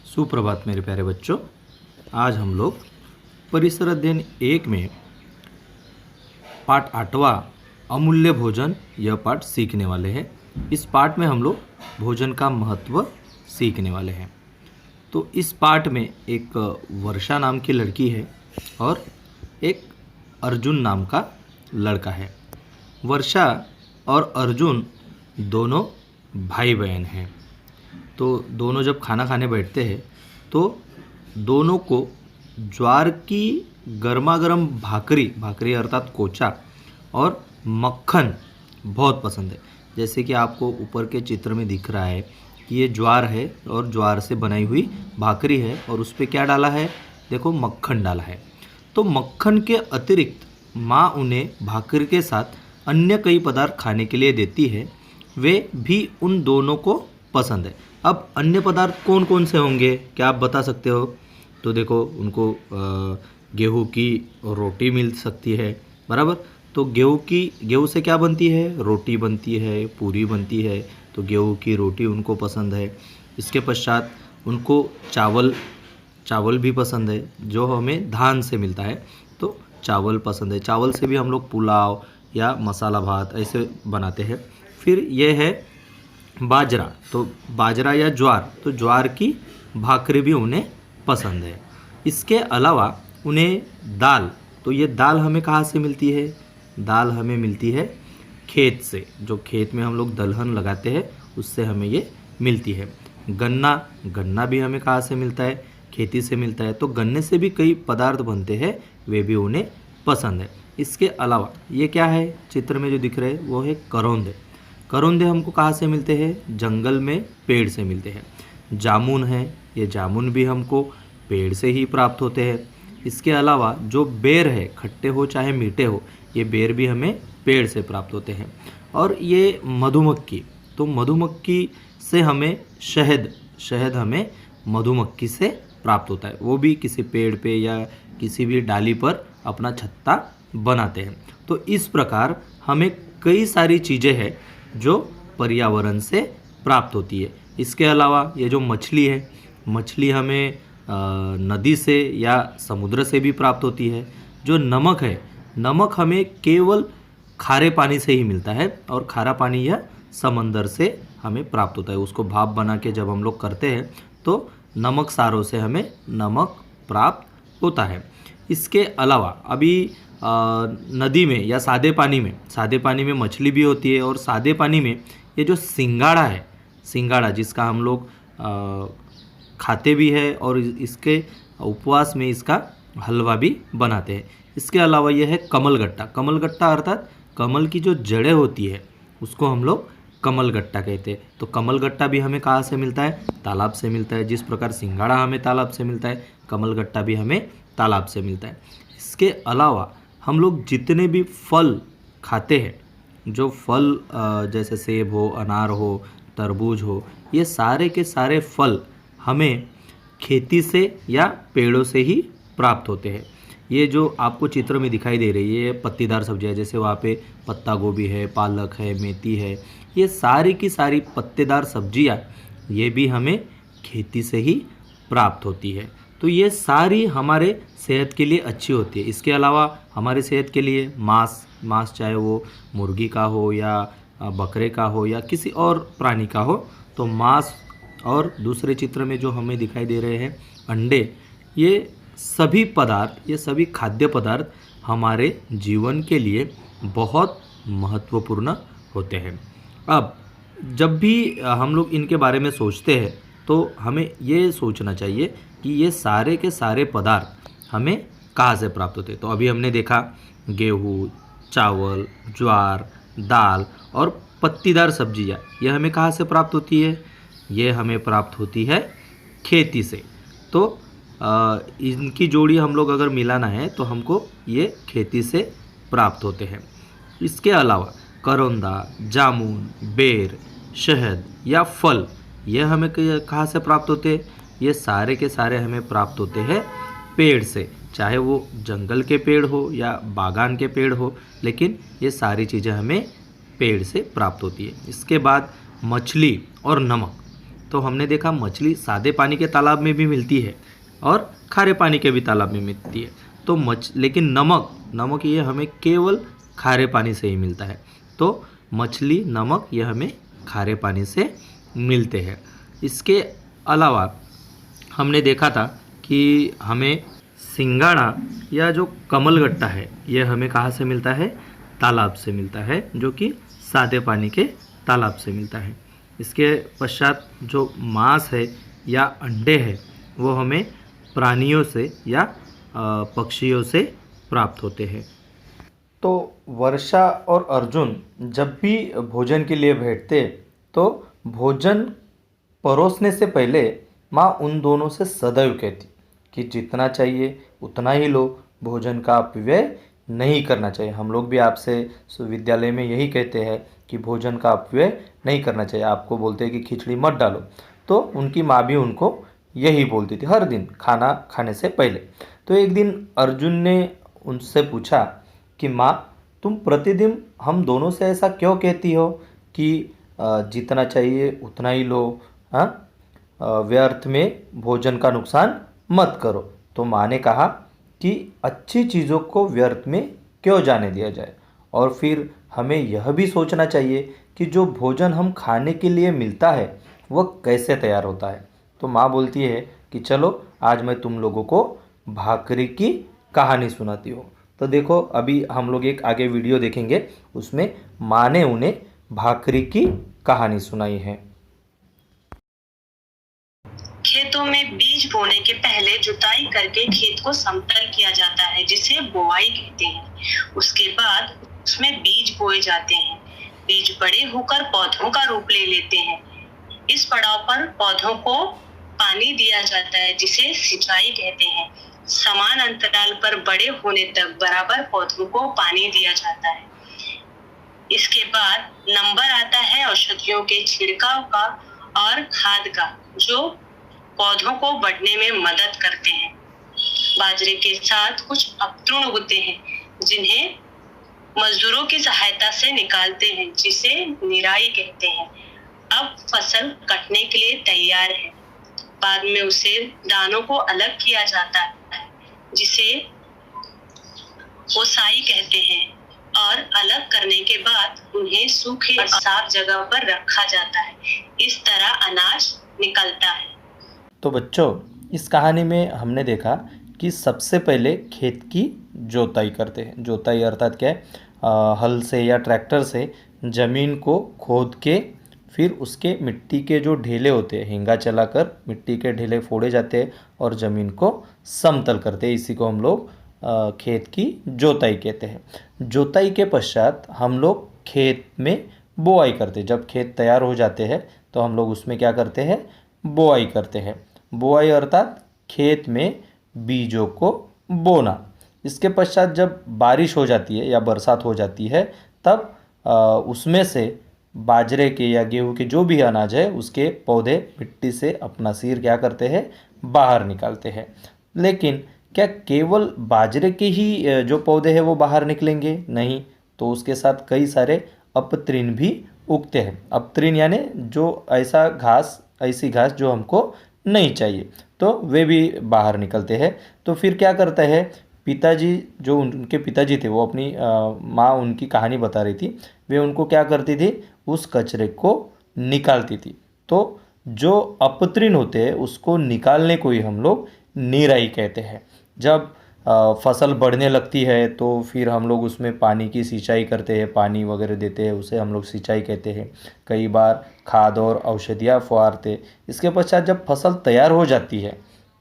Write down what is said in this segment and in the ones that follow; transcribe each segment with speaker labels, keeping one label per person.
Speaker 1: सुप्रभात मेरे प्यारे बच्चों। आज हम लोग परिसर अध्ययन 1 में पाठ 8वां अमूल्य भोजन यह पाठ सीखने वाले हैं। इस पाठ में हम लोग भोजन का महत्व सीखने वाले हैं। तो इस पाठ में एक वर्षा नाम की लड़की है और एक अर्जुन नाम का लड़का है। वर्षा और अर्जुन दोनों भाई बहन हैं। तो दोनों जब खाना खाने बैठते हैं तो दोनों को ज्वार की गर्मा गर्म भाकरी अर्थात कोचा और मक्खन बहुत पसंद है। जैसे कि आपको ऊपर के चित्र में दिख रहा है कि ये ज्वार है और ज्वार से बनाई हुई भाकरी है और उस पर क्या डाला है, देखो मक्खन डाला है। तो मक्खन के अतिरिक्त माँ उन्हें भाकरी के साथ अन्य कई पदार्थ खाने के लिए देती है, वे भी उन दोनों को पसंद है। अब अन्य पदार्थ कौन कौन से होंगे, क्या आप बता सकते हो? तो देखो उनको गेहूं की रोटी मिल सकती है, बराबर। तो गेहूं से क्या बनती है, रोटी बनती है, पूरी बनती है। तो गेहूं की रोटी उनको पसंद है। इसके पश्चात उनको चावल भी पसंद है जो हमें धान से मिलता है। तो चावल पसंद है। चावल से भी हम लोग पुलाव या मसाला भात ऐसे बनाते हैं। फिर यह है बाजरा, तो बाजरा या ज्वार, तो ज्वार की भाकरी भी उन्हें पसंद है। इसके अलावा उन्हें दाल, तो ये दाल हमें कहाँ से मिलती है? दाल हमें मिलती है खेत से, जो खेत में हम लोग दलहन लगाते हैं उससे हमें ये मिलती है। गन्ना भी हमें कहाँ से मिलता है? खेती से मिलता है। तो गन्ने से भी कई पदार्थ बनते हैं, वे भी उन्हें पसंद है। इसके अलावा ये क्या है, चित्र में जो दिख रहे हैं वो है करौंदे। करौंदे हमको कहाँ से मिलते हैं? जंगल में पेड़ से मिलते हैं। जामुन है, ये जामुन भी हमको पेड़ से ही प्राप्त होते हैं। इसके अलावा जो बेर है, खट्टे हो चाहे मीठे हो, ये बेर भी हमें पेड़ से प्राप्त होते हैं। और ये मधुमक्खी, तो मधुमक्खी से हमें शहद हमें मधुमक्खी से प्राप्त होता है। वो भी किसी पेड़ पे या किसी भी डाली पर अपना छत्ता बनाते हैं। तो इस प्रकार हमें कई सारी चीज़ें हैं जो पर्यावरण से प्राप्त होती है। इसके अलावा ये जो मछली है, मछली हमें नदी से या समुद्र से भी प्राप्त होती है। जो नमक है, नमक हमें केवल खारे पानी से ही मिलता है और खारा पानी यह समंदर से हमें प्राप्त होता है। उसको भाप बना के जब हम लोग करते हैं तो नमक सारों से हमें नमक प्राप्त होता है। इसके अलावा अभी नदी में या सादे पानी में मछली भी होती है। और सादे पानी में ये जो सिंगाड़ा जिसका हम लोग खाते भी है और इसके उपवास में इसका हलवा भी बनाते हैं। इसके अलावा यह है कमलगट्टा अर्थात कमल की जो जड़ें होती है उसको हम लोग कमलगट्टा कहते हैं। तो कमलगट्टा भी हमें कहाँ से मिलता है? तालाब से मिलता है। जिस प्रकार सिंगाड़ा हमें तालाब से मिलता है, कमलगट्टा भी हमें तालाब से मिलता है। इसके अलावा हम लोग जितने भी फल खाते हैं, जो फल जैसे सेब हो, अनार हो, तरबूज हो, ये सारे के सारे फल हमें खेती से या पेड़ों से ही प्राप्त होते हैं। ये जो आपको चित्र में दिखाई दे रही है ये पत्तीदार सब्जियां, जैसे वहाँ पे पत्ता गोभी है, पालक है, मेथी है, ये सारी की सारी पत्तेदार सब्जियां ये भी हमें खेती से ही प्राप्त होती है। तो ये सारी हमारे सेहत के लिए अच्छी होती है। इसके अलावा हमारे सेहत के लिए मांस चाहे वो मुर्गी का हो या बकरे का हो या किसी और प्राणी का हो, तो मांस और दूसरे चित्र में जो हमें दिखाई दे रहे हैं अंडे, ये सभी खाद्य पदार्थ हमारे जीवन के लिए बहुत महत्वपूर्ण होते हैं। अब जब भी हम लोग इनके बारे में सोचते हैं तो हमें ये सोचना चाहिए कि ये सारे के सारे पदार्थ हमें कहाँ से प्राप्त होते हैं। तो अभी हमने देखा गेहूँ, चावल, ज्वार, दाल और पत्तीदार सब्जियाँ, यह हमें कहाँ से प्राप्त होती है? ये हमें प्राप्त होती है खेती से। तो इनकी जोड़ी हम लोग अगर मिलाना है तो हमको ये खेती से प्राप्त होते हैं। इसके अलावा करौंदा, जामुन, बेर, शहद या फल, यह हमें कहाँ से प्राप्त होते हैं? ये सारे के सारे हमें प्राप्त होते हैं पेड़ से, चाहे वो जंगल के पेड़ हो या बागान के पेड़ हो, लेकिन ये सारी चीज़ें हमें पेड़ से प्राप्त होती है। इसके बाद मछली और नमक, तो हमने देखा मछली सादे पानी के तालाब में भी मिलती है और खारे पानी के भी तालाब में मिलती है। तो लेकिन नमक ये हमें केवल खारे पानी से ही मिलता है। तो मछली, नमक ये हमें खारे पानी से मिलते हैं। इसके अलावा हमने देखा था कि हमें सिंगाड़ा या जो कमलगट्टा है ये हमें कहाँ से मिलता है? तालाब से मिलता है, जो कि सादे पानी के तालाब से मिलता है। इसके पश्चात जो मांस है या अंडे हैं वो हमें प्राणियों से या पक्षियों से प्राप्त होते हैं। तो वर्षा और अर्जुन जब भी भोजन के लिए बैठते तो भोजन परोसने से पहले माँ उन दोनों से सदैव कहती कि जितना चाहिए उतना ही लो, भोजन का अपव्यय नहीं करना चाहिए। हम लोग भी आपसे विद्यालय में यही कहते हैं कि भोजन का अपव्यय नहीं करना चाहिए। आपको बोलते हैं कि खिचड़ी मत डालो, तो उनकी माँ भी उनको यही बोलती थी हर दिन खाना खाने से पहले। तो एक दिन अर्जुन ने उनसे पूछा कि माँ, तुम प्रतिदिन हम दोनों से ऐसा क्यों कहती हो कि जितना चाहिए उतना ही लो, हाँ, व्यर्थ में भोजन का नुकसान मत करो। तो माँ ने कहा कि अच्छी चीज़ों को व्यर्थ में क्यों जाने दिया जाए, और फिर हमें यह भी सोचना चाहिए कि जो भोजन हम खाने के लिए मिलता है वह कैसे तैयार होता है। तो माँ बोलती है कि चलो आज मैं तुम लोगों को भाकरी की कहानी सुनाती हूँ। तो देखो अभी हम लोग एक आगे वीडियो देखेंगे, उसमें माँ ने उन्हें भाकरी की कहानी सुनाई है।
Speaker 2: खेतों में बीज बोने के पहले जुताई करके खेत को समतल किया जाता है, जिसे बुआई कहते हैं। उसके बाद उसमें बीज बोए जाते हैं। बीज बड़े होकर पौधों का रूप ले लेते हैं। इस पड़ाव पर पौधों को पानी दिया जाता है, जिसे सिंचाई कहते हैं। समान अंतराल पर बड़े होने तक बराबर पौधों को पानी दिया जाता है। इसके बाद नंबर आता है औषधियों के छिड़काव का और खाद का, जो पौधों को बढ़ने में मदद करते हैं। बाजरे के साथ कुछ अपतृण उगते हैं, जिन्हें मजदूरों की सहायता से निकालते हैं, जिसे निराई कहते हैं। अब फसल कटने के लिए तैयार है। बाद में उसे दानों को अलग किया जाता है, जिसे ओसाई कहते हैं, और अलग करने के बाद उन्हें सूखे और साफ जगह पर रखा जाता है। इस तरह अनाज निकलता है।
Speaker 1: तो बच्चों, इस कहानी में हमने देखा कि सबसे पहले खेत की जोताई करते हैं। जोताई अर्थात क्या है? हल से या ट्रैक्टर से ज़मीन को खोद के फिर उसके मिट्टी के जो ढेले होते हैं, हेंगा चलाकर मिट्टी के ढेले फोड़े जाते हैं और ज़मीन को समतल करते हैं। इसी को हम लोग खेत की जोताई कहते हैं। जोताई के पश्चात हम लोग खेत में बोआई करते हैं। जब खेत तैयार हो जाते हैं तो हम लोग उसमें क्या करते हैं? बोआई करते हैं। बोआई अर्थात खेत में बीजों को बोना। इसके पश्चात जब बारिश हो जाती है या बरसात हो जाती है तब उसमें से बाजरे के या गेहूं के जो भी अनाज है उसके पौधे मिट्टी से अपना सिर क्या करते हैं? बाहर निकालते हैं। लेकिन क्या केवल बाजरे के ही जो पौधे हैं वो बाहर निकलेंगे? नहीं, तो उसके साथ कई सारे अपतृण भी उगते हैं। अपतृण यानी जो ऐसी घास जो हमको नहीं चाहिए, तो वे भी बाहर निकलते हैं। तो फिर क्या करता है? पिताजी, जो उनके पिताजी थे, वो अपनी माँ उनकी कहानी बता रही थी, वे उनको क्या करती थी? उस कचरे को निकालती थी। तो जो अपतृण होते हैं उसको निकालने को ही हम लोग निराई कहते हैं। जब फसल बढ़ने लगती है तो फिर हम लोग उसमें पानी की सिंचाई करते हैं, पानी वगैरह देते हैं, उसे हम लोग सिंचाई कहते हैं। कई बार खाद और औषधियाँ फुहारते। इसके पश्चात जब फसल तैयार हो जाती है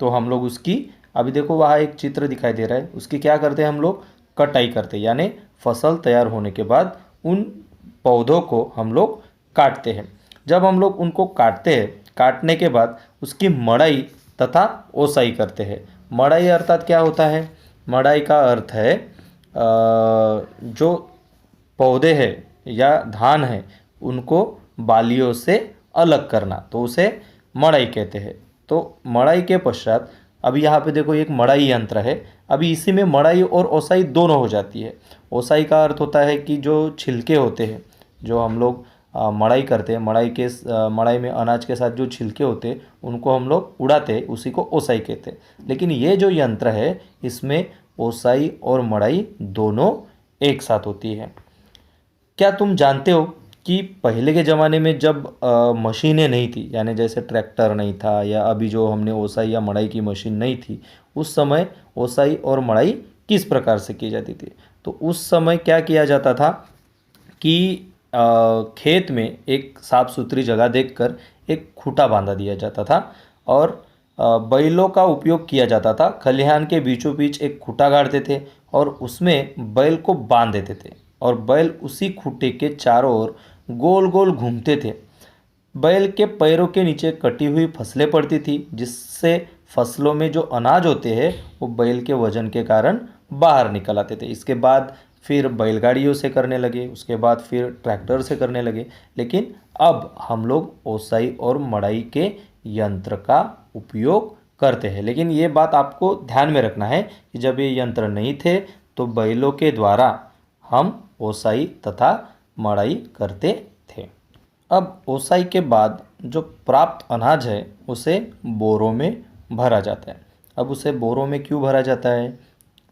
Speaker 1: तो हम लोग उसकी, अभी देखो वहाँ एक चित्र दिखाई दे रहा है, उसकी क्या करते हैं? हम लोग कटाई करते हैं। यानी फसल तैयार होने के बाद उन पौधों को हम लोग काटते हैं। जब हम लोग उनको काटते हैं, काटने के बाद उसकी मड़ाई तथा ओसाई करते हैं। मड़ाई अर्थात क्या होता है? मड़ाई का अर्थ है जो पौधे हैं या धान है उनको बालियों से अलग करना, तो उसे मड़ाई कहते हैं। तो मड़ाई के पश्चात अभी यहाँ पे देखो एक मड़ाई यंत्र है। अभी इसी में मड़ाई और ओसाई दोनों हो जाती है। ओसाई का अर्थ होता है कि जो छिलके होते हैं, जो हम लोग मड़ाई करते हैं, मड़ाई में अनाज के साथ जो छिलके होते हैं उनको हम लोग उड़ाते हैं, उसी को ओसाई कहते हैं। लेकिन ये जो यंत्र है इसमें ओसाई और मड़ाई दोनों एक साथ होती है। क्या तुम जानते हो कि पहले के ज़माने में जब मशीनें नहीं थी, यानी जैसे ट्रैक्टर नहीं था या अभी जो हमने ओसाई या मड़ाई की मशीन नहीं थी, उस समय ओसाई और मड़ाई किस प्रकार से की जाती थी? तो उस समय क्या किया जाता था कि खेत में एक साफ सुथरी जगह देखकर एक खूंटा बांधा दिया जाता था और बैलों का उपयोग किया जाता था। खलिहान के बीचों बीच एक खूंटा गाड़ते थे और उसमें बैल को बांध देते थे और बैल उसी खूंटे के चारों ओर गोल गोल घूमते थे। बैल के पैरों के नीचे कटी हुई फसलें पड़ती थी, जिससे फसलों में जो अनाज होते हैं वो बैल के वजन के कारण बाहर निकल आते थे। इसके बाद फिर बैलगाड़ियों से करने लगे, उसके बाद फिर ट्रैक्टर से करने लगे। लेकिन अब हम लोग ओसाई और मड़ाई के यंत्र का उपयोग करते हैं। लेकिन ये बात आपको ध्यान में रखना है कि जब ये यंत्र नहीं थे तो बैलों के द्वारा हम ओसाई तथा मड़ाई करते थे। अब ओसाई के बाद जो प्राप्त अनाज है उसे बोरों में भरा जाता है। अब उसे बोरों में क्यों भरा जाता है?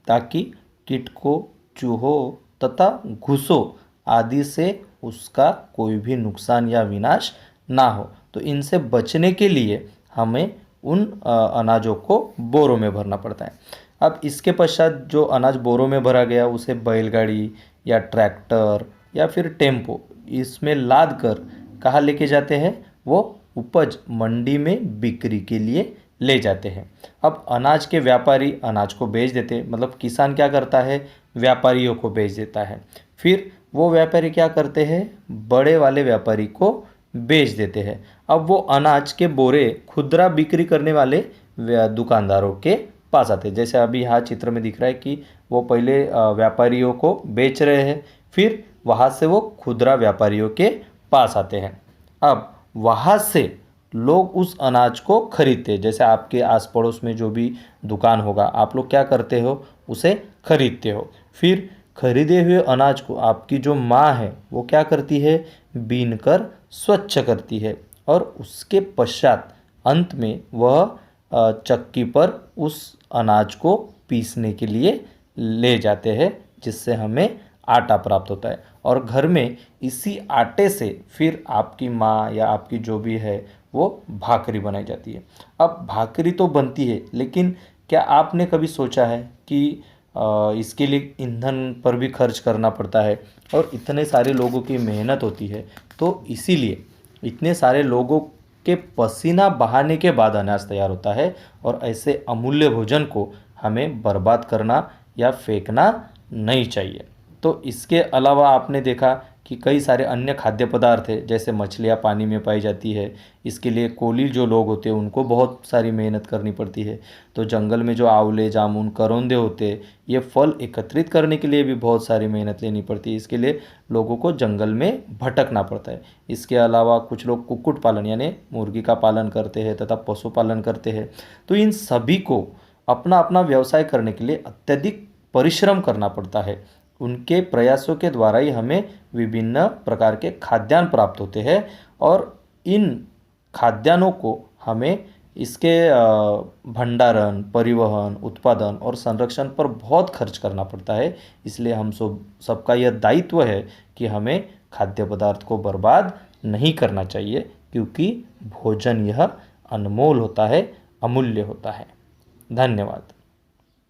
Speaker 1: ताकि कीटकों, चूहों तथा घुसों आदि से उसका कोई भी नुकसान या विनाश ना हो। तो इनसे बचने के लिए हमें उन अनाजों को बोरों में भरना पड़ता है। अब इसके पश्चात जो अनाज बोरों में भरा गया उसे बैलगाड़ी या ट्रैक्टर या फिर टेम्पो इसमें लाद कर कहाँ लेके जाते हैं? वो उपज मंडी में बिक्री के लिए ले जाते हैं। अब अनाज के व्यापारी अनाज को बेच देते हैं, मतलब किसान क्या करता है? व्यापारियों को बेच देता है। फिर वो व्यापारी क्या करते हैं? बड़े वाले व्यापारी को बेच देते हैं। अब वो अनाज के बोरे खुदरा बिक्री करने वाले दुकानदारों के पास आते हैं। जैसे अभी यहाँ चित्र में दिख रहा है कि वो पहले व्यापारियों को बेच रहे हैं, फिर वहाँ से वो खुदरा व्यापारियों के पास आते हैं। अब वहाँ से लोग उस अनाज को खरीदते हैं। जैसे आपके आस पड़ोस में जो भी दुकान होगा, आप लोग क्या करते हो? उसे खरीदते हो। फिर खरीदे हुए अनाज को आपकी जो माँ है वो क्या करती है? बीन कर स्वच्छ करती है और उसके पश्चात अंत में वह चक्की पर उस अनाज को पीसने के लिए ले जाते हैं, जिससे हमें आटा प्राप्त होता है। और घर में इसी आटे से फिर आपकी माँ या आपकी जो भी है वो भाकरी बनाई जाती है। अब भाकरी तो बनती है, लेकिन क्या आपने कभी सोचा है कि इसके लिए ईंधन पर भी खर्च करना पड़ता है और इतने सारे लोगों की मेहनत होती है। तो इसीलिए इतने सारे लोगों के पसीना बहाने के बाद अनाज तैयार होता है और ऐसे अमूल्य भोजन को हमें बर्बाद करना या फेंकना नहीं चाहिए। तो इसके अलावा आपने देखा कि कई सारे अन्य खाद्य पदार्थ है, जैसे मछलियाँ पानी में पाई जाती है। इसके लिए कोली जो लोग होते हैं उनको बहुत सारी मेहनत करनी पड़ती है। तो जंगल में जो आंवले, जामुन, करौंदे होते हैं, ये फल एकत्रित करने के लिए भी बहुत सारी मेहनत लेनी पड़ती है। इसके लिए लोगों को जंगल में भटकना पड़ता है। इसके अलावा कुछ लोग कुक्कुट पालन यानी मुर्गी का पालन करते हैं तथा पशुपालन करते हैं। तो इन सभी को अपना अपना व्यवसाय करने के लिए अत्यधिक परिश्रम करना पड़ता है। उनके प्रयासों के द्वारा ही हमें विभिन्न प्रकार के खाद्यान्न प्राप्त होते हैं और इन खाद्यान्नों को हमें इसके भंडारण, परिवहन, उत्पादन और संरक्षण पर बहुत खर्च करना पड़ता है। इसलिए हम सबका यह दायित्व है कि हमें खाद्य पदार्थ को बर्बाद नहीं करना चाहिए, क्योंकि भोजन यह अनमोल होता है, अमूल्य होता है। धन्यवाद।